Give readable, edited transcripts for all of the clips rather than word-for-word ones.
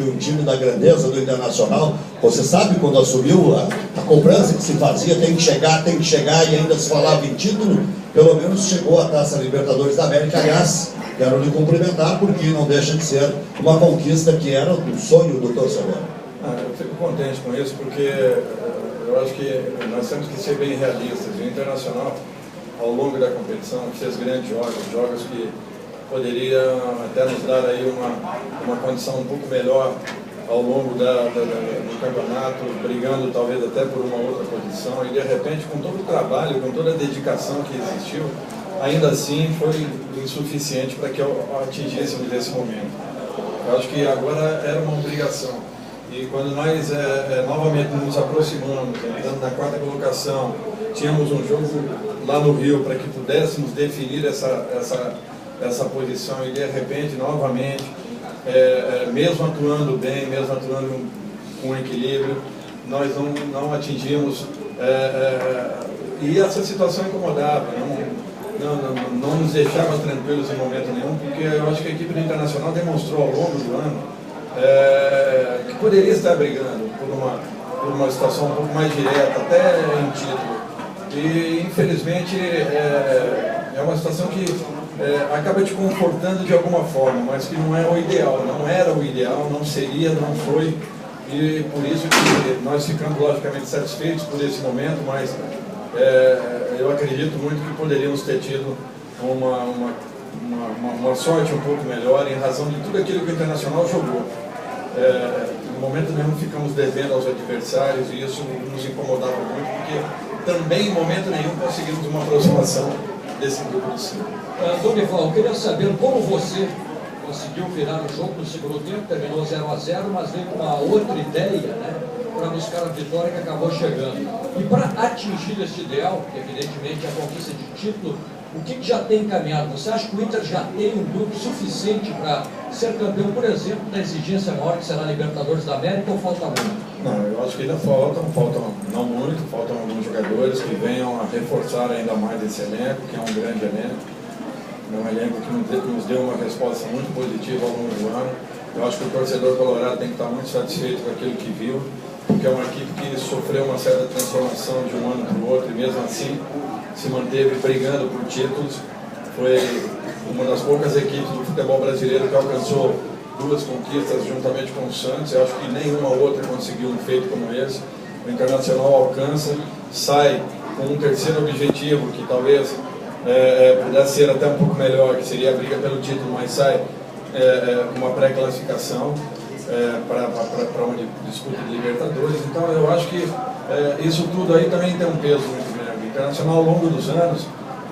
um time da grandeza do Internacional, você sabe quando assumiu a cobrança que se fazia, tem que chegar, e ainda se falava em título, pelo menos chegou a Taça Libertadores da América. Aliás, quero lhe cumprimentar, porque não deixa de ser uma conquista que era o sonho do torcedor. Eu fico contente com isso, porque eu acho que nós temos que ser bem realistas. O Internacional, ao longo da competição, fez grandes jogos que poderiam até nos dar aí uma condição um pouco melhor ao longo do campeonato, brigando talvez até por uma outra posição, e de repente, com todo o trabalho, com toda a dedicação que existiu, ainda assim foi insuficiente para que atingíssemos esse momento. Eu acho que agora era uma obrigação. E quando nós novamente nos aproximamos, entrando na quarta colocação, tínhamos um jogo lá no Rio para que pudéssemos definir essa posição, e de repente, novamente, mesmo atuando bem, mesmo atuando com equilíbrio, nós não atingimos, e essa situação incomodava, não nos deixava tranquilos em momento nenhum, porque eu acho que a equipe do Internacional demonstrou ao longo do ano que poderia estar brigando por uma situação um pouco mais direta, até em título. E infelizmente é uma situação que acaba te confortando de alguma forma, mas que não é o ideal, não era o ideal, não seria, não foi, e por isso que nós ficamos logicamente satisfeitos por esse momento, mas eu acredito muito que poderíamos ter tido uma sorte um pouco melhor em razão de tudo aquilo que o Internacional jogou. No momento nenhum ficamos devendo aos adversários, e isso nos incomodava muito, porque também em momento nenhum conseguimos uma aproximação desse grupo de cima. Dorival, eu queria saber como você conseguiu virar o jogo no segundo tempo, terminou 0-0, mas veio com uma outra ideia, né, para buscar a vitória que acabou chegando. E para atingir esse ideal, que evidentemente é a conquista de título, o que já tem encaminhado? Você acha que o Inter já tem um grupo suficiente para ser campeão, por exemplo, da exigência maior que será a Libertadores da América, ou falta muito? Não, eu acho que ainda faltam não muito, faltam alguns jogadores que venham a reforçar ainda mais esse elenco, que é um grande elenco. É um elenco que nos deu uma resposta muito positiva ao longo do ano. Eu acho que o torcedor colorado tem que estar muito satisfeito com aquilo que viu, porque é uma equipe que sofreu uma certa transformação de um ano para o outro, e mesmo assim se manteve brigando por títulos. Foi uma das poucas equipes do futebol brasileiro que alcançou 2 conquistas juntamente com o Santos. Eu acho que nenhuma outra conseguiu um feito como esse. O Internacional alcança, sai com um terceiro objetivo, que talvez pudesse ser até um pouco melhor, que seria a briga pelo título, mas sai com uma pré-classificação para uma disputa de Libertadores. Então eu acho que isso tudo aí também tem um peso muito grande. O Internacional, ao longo dos anos,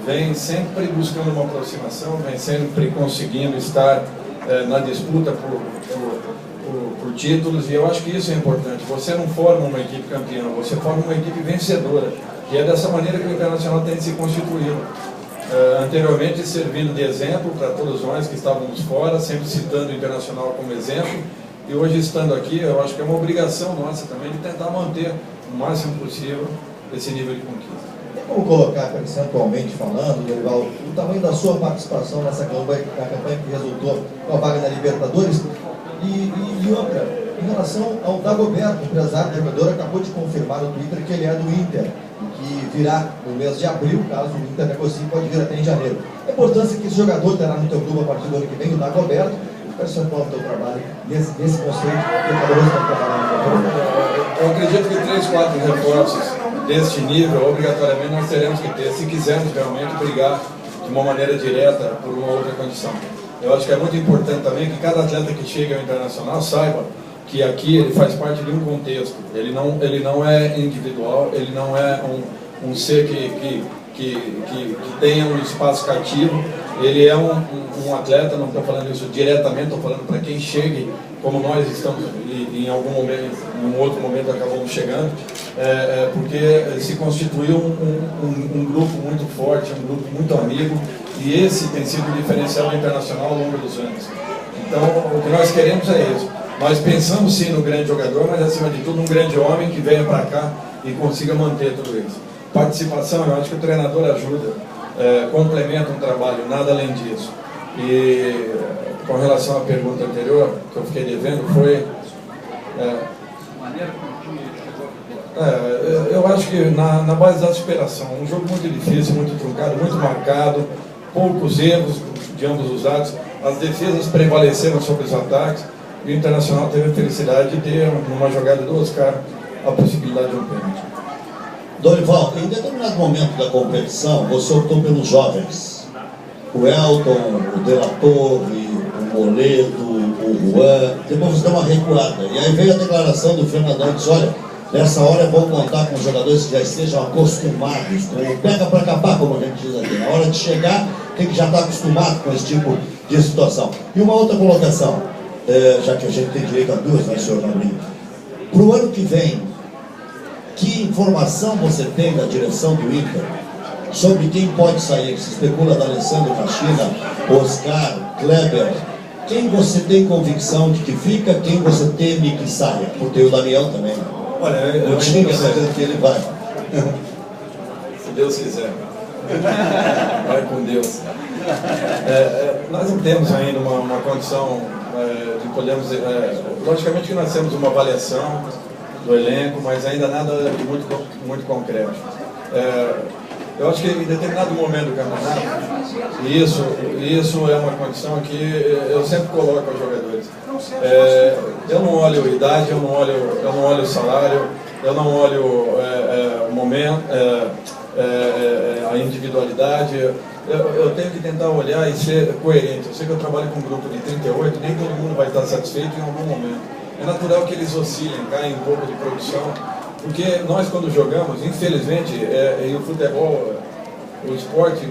vem sempre buscando uma aproximação, vem sempre conseguindo estar na disputa por títulos, e eu acho que isso é importante. Você não forma uma equipe campeã, você forma uma equipe vencedora, e é dessa maneira que o Internacional tem se constituído. Anteriormente servindo de exemplo para todos nós que estávamos fora, sempre citando o Internacional como exemplo, e hoje estando aqui, eu acho que é uma obrigação nossa também de tentar manter o máximo possível esse nível de conquista. Tem como colocar, percentualmente falando, Dorival, o tamanho da sua participação nessa campanha que resultou com a vaga na Libertadores? E outra, em relação ao Dagoberto, empresário do jogador, acabou de confirmar no Twitter que ele é do Inter, que virá no mês de abril, caso o Inter negocie, pode vir até em janeiro. A importância que esse jogador terá no teu clube a partir do ano que vem, o Dagoberto, percentual do teu trabalho, nesse conceito que acabou de trabalhar no teu clube. Eu acredito que 3, 4 reforços deste nível, obrigatoriamente, nós teremos que ter, se quisermos realmente brigar de uma maneira direta por uma outra condição. Eu acho que é muito importante também que cada atleta que chega ao Internacional saiba que aqui ele faz parte de um contexto. Ele não é individual, ele não é um ser que tenha um espaço cativo. Ele é um atleta, não estou falando isso diretamente, estou falando para quem chegue, como nós estamos em algum momento, em um outro momento acabamos chegando, porque se constituiu um grupo muito forte, um grupo muito amigo, e esse tem sido o diferencial internacional ao longo dos anos. Então, o que nós queremos é isso. Nós pensamos sim no grande jogador, mas acima de tudo um grande homem que venha para cá e consiga manter tudo isso. Participação, eu acho que o treinador ajuda, complementa um trabalho, nada além disso. E com relação à pergunta anterior, que eu fiquei devendo, foi Eu acho que na base da superação, um jogo muito difícil, muito truncado, muito marcado, poucos erros de ambos os lados, as defesas prevaleceram sobre os ataques, e o Internacional teve a felicidade de ter, numa jogada do Oscar, a possibilidade de um pênalti. Dorival, em determinado momento da competição, você optou pelos jovens. O Elton, o De La Torre, o Moledo, o Juan, depois você deu uma recuada. E aí veio a declaração do Fernandão, disse, olha, nessa hora é bom contar com jogadores que já estejam acostumados, com o pega para capar, como a gente diz aqui. Na hora de chegar, tem que já estar acostumado com esse tipo de situação. E uma outra colocação, já que a gente tem direito a duas, né, senhor Fabrício? Para o ano que vem, que informação você tem da direção do Inter sobre quem pode sair? Se especula da Alessandro Cachina, Oscar, Kleber. Quem você tem convicção de que fica, quem você teme que saia? Porque tem o Daniel também. Olha, eu tinha certeza que ele vai. Se Deus quiser. Vai com Deus. Nós não temos ainda uma condição de podermos... logicamente que nós temos uma avaliação do elenco, mas ainda nada de muito concreto. Eu acho que em determinado momento do campeonato, e isso é uma condição que eu sempre coloco aos jogadores. Eu não olho idade, eu não olho salário, eu não olho o momento, a individualidade. Eu tenho que tentar olhar e ser coerente. Eu sei que eu trabalho com um grupo de 38, nem todo mundo vai estar satisfeito em algum momento. É natural que eles oscilem, caem um pouco de produção, porque nós quando jogamos, infelizmente, e o futebol, o esporte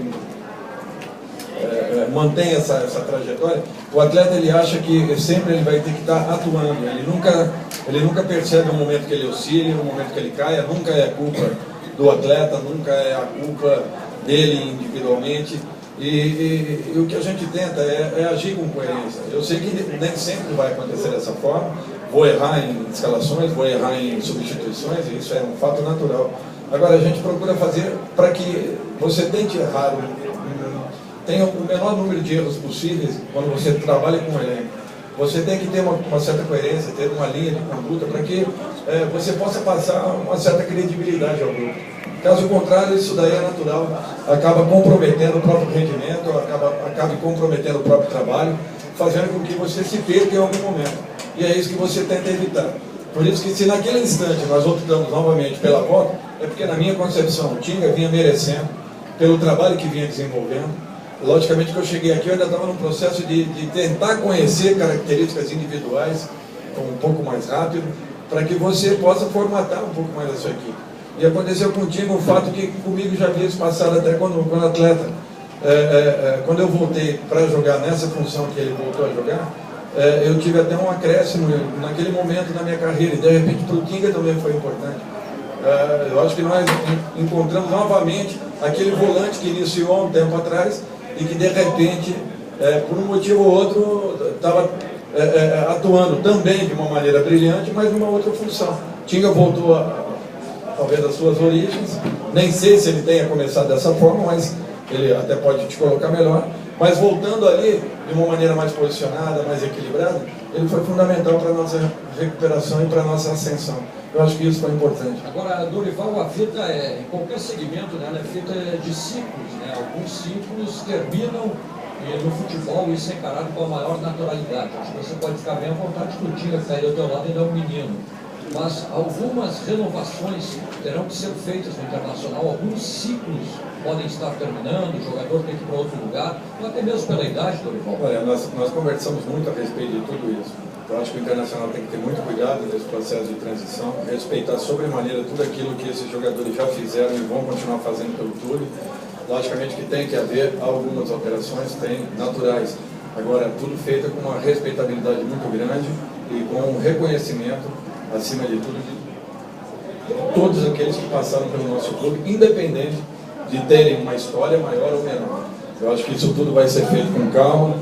mantém essa trajetória, o atleta ele acha que sempre ele vai ter que estar atuando, ele nunca percebe o momento que ele oscile, o momento que ele caia, nunca é culpa do atleta, nunca é a culpa dele individualmente. E o que a gente tenta é agir com coerência. Eu sei que nem sempre vai acontecer dessa forma, vou errar em escalações, vou errar em substituições, e isso é um fato natural. Agora a gente procura fazer para que você tente errar, tenha o menor número de erros possíveis quando você trabalha com o elenco. Você tem que ter uma certa coerência, ter uma linha de conduta para que você possa passar uma certa credibilidade ao grupo. Caso contrário, isso daí é natural, acaba comprometendo o próprio rendimento, acaba comprometendo o próprio trabalho, fazendo com que você se perca em algum momento. E é isso que você tenta evitar. Por isso que se naquele instante nós optamos novamente pela volta, é porque na minha concepção o Tinga vinha merecendo, pelo trabalho que vinha desenvolvendo. Logicamente que eu cheguei aqui, eu ainda estava num processo de tentar conhecer características individuais um pouco mais rápido, para que você possa formatar um pouco mais a sua equipe. E aconteceu contigo um fato que comigo já havia se passado até quando atleta. Quando eu voltei para jogar nessa função que ele voltou a jogar, eu tive até um acréscimo naquele momento da minha carreira, e de repente para o Tinga também foi importante. Eu acho que nós encontramos novamente aquele volante que iniciou há um tempo atrás e que de repente, por um motivo ou outro, estava atuando também de uma maneira brilhante, mas numa outra função. Tinga voltou talvez das suas origens, nem sei se ele tenha começado dessa forma, mas ele até pode te colocar melhor, mas voltando ali de uma maneira mais posicionada, mais equilibrada, ele foi fundamental para a nossa recuperação e para a nossa ascensão. Eu acho que isso foi importante. Agora, Dorival, a vida em qualquer segmento, né, ela é feita de ciclos, né? Alguns ciclos terminam e no futebol isso é encarado com a maior naturalidade. Acho que você pode ficar bem à vontade que o Tinga que está aí ao teu lado ainda é um menino. Mas algumas renovações terão que ser feitas no Internacional, alguns ciclos podem estar terminando, o jogador tem que ir para outro lugar, ou até mesmo pela idade, Dorival. Olha, nós conversamos muito a respeito de tudo isso. Eu acho que o Internacional tem que ter muito cuidado nesse processo de transição, respeitar sobremaneira tudo aquilo que esses jogadores já fizeram e vão continuar fazendo pelo clube. Logicamente que tem que haver algumas alterações, tem, naturais. Agora, tudo feito com uma respeitabilidade muito grande e com um reconhecimento, acima de tudo, de todos aqueles que passaram pelo nosso clube, independente de terem uma história maior ou menor. Eu acho que isso tudo vai ser feito com calma,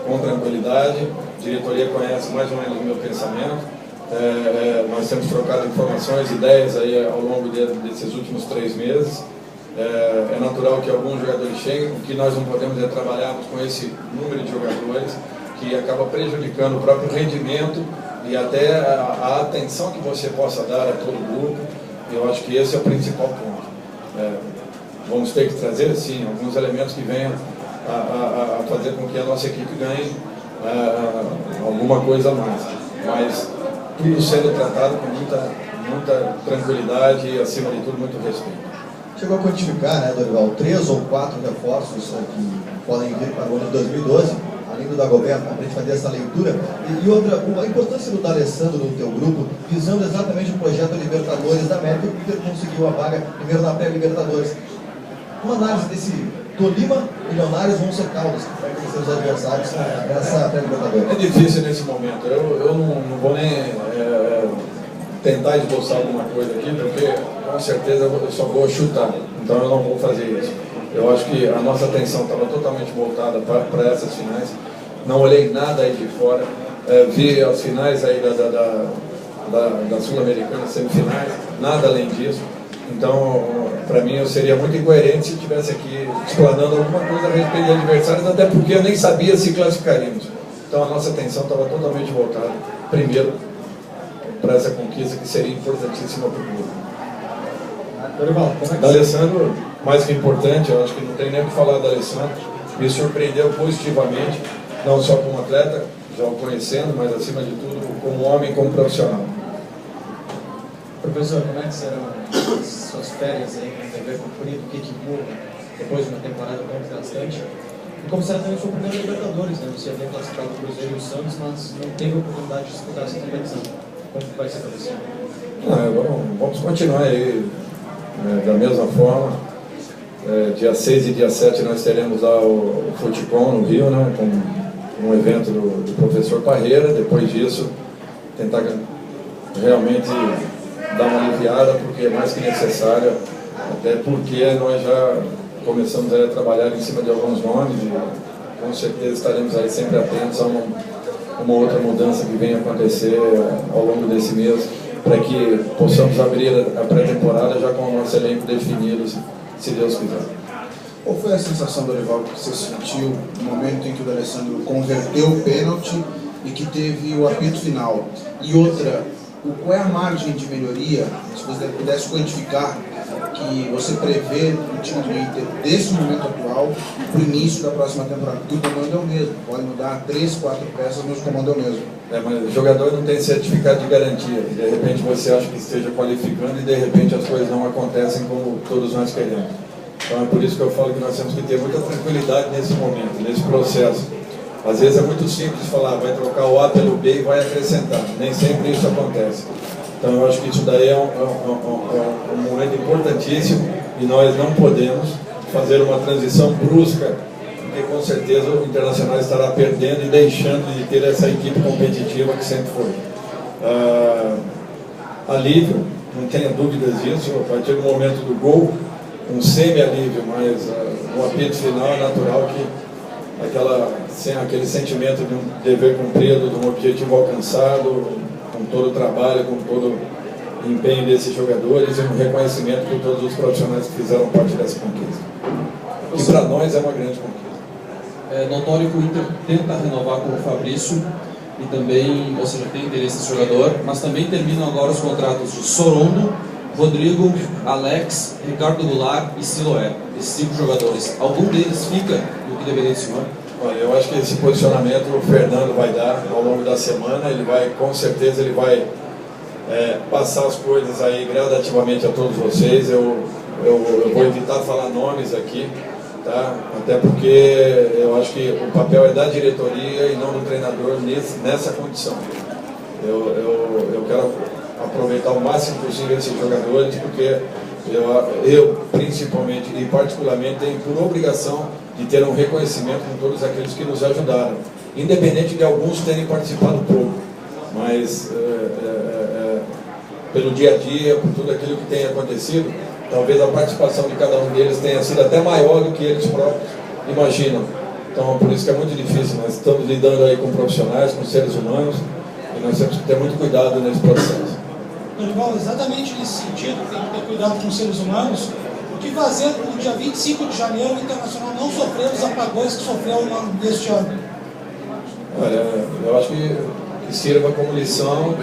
com tranquilidade. A diretoria conhece mais ou menos o meu pensamento. Nós temos trocado informações, ideias aí ao longo desses últimos 3 meses. É natural que alguns jogadores cheguem, o que nós não podemos é trabalharmos com esse número de jogadores que acaba prejudicando o próprio rendimento e até a atenção que você possa dar a todo o grupo. Eu acho que esse é o principal ponto. Vamos ter que trazer, sim, alguns elementos que venham a fazer com que a nossa equipe ganhe alguma coisa a mais. Mas tudo sendo tratado com muita tranquilidade e, acima de tudo, muito respeito. Chegou a quantificar, né, Dorival, 3 ou 4 reforços que podem vir para o ano de 2012, além do Dagoberto, para a gente fazer essa leitura. E outra, a importância do D'Alessandro no teu grupo, visando exatamente o projeto Libertadores da América, o Inter conseguiu a vaga primeiro na pré-Libertadores. Uma análise desse Tolima, Milionários vão ser Caldas, que vai conhecer os adversários nessa pré-Libertadores. É difícil nesse momento. Eu não vou nem tentar esboçar alguma coisa aqui, porque com certeza eu só vou chutar. Então eu não vou fazer isso. Eu acho que a nossa atenção estava totalmente voltada para essas finais. Não olhei nada aí de fora. Vi as finais aí da Sul-Americana, semifinais, nada além disso. Então, para mim, eu seria muito incoerente se estivesse aqui explanando alguma coisa a respeito de adversários, até porque eu nem sabia se classificaríamos. Então, a nossa atenção estava totalmente voltada, primeiro, para essa conquista que seria importantíssima para o clube. D'Alessandro, mais que importante, eu acho que não tem nem o que falar da D'Alessandro, me surpreendeu positivamente, não só como atleta, já o conhecendo, mas acima de tudo como homem, como profissional. Professor, como é que serão suas férias aí com o dever cumprido, o que muda depois de uma temporada tão desgastante? E como será também o seu primeiro Libertadores, né? Você havia classificado o Cruzeiro e o Santos, mas não teve a oportunidade de disputar essa competição. Como vai ser para você? Vamos continuar aí da mesma forma. Dia 6 e dia 7 nós teremos lá o Futecom no Rio, né, com um evento do professor Parreira. Depois disso, tentar realmente dar uma aliviada, porque é mais que necessário, até porque nós já começamos a trabalhar em cima de alguns nomes e com certeza estaremos aí sempre atentos a uma outra mudança que venha acontecer ao longo desse mês, para que possamos abrir a pré-temporada já com o nosso elenco definido, se Deus quiser. Qual foi a sensação, Dorival, que você sentiu no momento em que o D'Alessandro converteu o pênalti e que teve o apito final? E outra, qual é a margem de melhoria, se você pudesse quantificar, que você prevê no time do Inter desse momento atual para o início da próxima temporada? Porque o comando é o mesmo, pode mudar 3, 4 peças, mas o comando é o mesmo. Mas o jogador não tem certificado de garantia. De repente você acha que esteja qualificando e de repente as coisas não acontecem como todos nós queremos. Então é por isso que eu falo que nós temos que ter muita tranquilidade nesse momento, nesse processo. Às vezes é muito simples falar, vai trocar o A pelo B e vai acrescentar. Nem sempre isso acontece. Então eu acho que isso daí é um momento importantíssimo e nós não podemos fazer uma transição brusca, porque com certeza o Internacional estará perdendo e deixando de ter essa equipe competitiva que sempre foi. Alívio, não tenha dúvidas disso, a partir do momento do gol, um semi-alívio, mas o apito final é natural que aquele sentimento de um dever cumprido, de um objetivo alcançado, com todo o trabalho, com todo o empenho desses jogadores e um reconhecimento por todos os profissionais que fizeram parte dessa conquista. Que para nós é uma grande conquista. É notório que o Inter tenta renovar com o Fabrício e também, ou seja, tem interesse nesse jogador, mas também terminam agora os contratos de Sorondo, Rodrigo, Alex, Ricardo Goulart e Siloé. Esses 5 jogadores. Algum deles fica no que deveria de senhor? Olha, eu acho que esse posicionamento o Fernando vai dar ao longo da semana. Ele vai, com certeza, ele vai passar as coisas aí gradativamente a todos vocês. Eu vou evitar falar nomes aqui, tá? Até porque eu acho que o papel é da diretoria e não do treinador nessa condição. Eu quero aproveitar o máximo possível esses jogadores, porque eu principalmente e particularmente tenho por obrigação de ter um reconhecimento com todos aqueles que nos ajudaram, independente de alguns terem participado pouco, mas pelo dia a dia, por tudo aquilo que tem acontecido, talvez a participação de cada um deles tenha sido até maior do que eles próprios imaginam. Então, por isso que é muito difícil. Nós estamos lidando aí com profissionais, com seres humanos, e nós temos que ter muito cuidado nesse processo. Dorival, exatamente nesse sentido, tem que ter cuidado com os seres humanos. O que fazer no dia 25 de janeiro o Internacional não sofrer os apagões que sofreu neste ano? Olha, eu acho que e sirva como lição.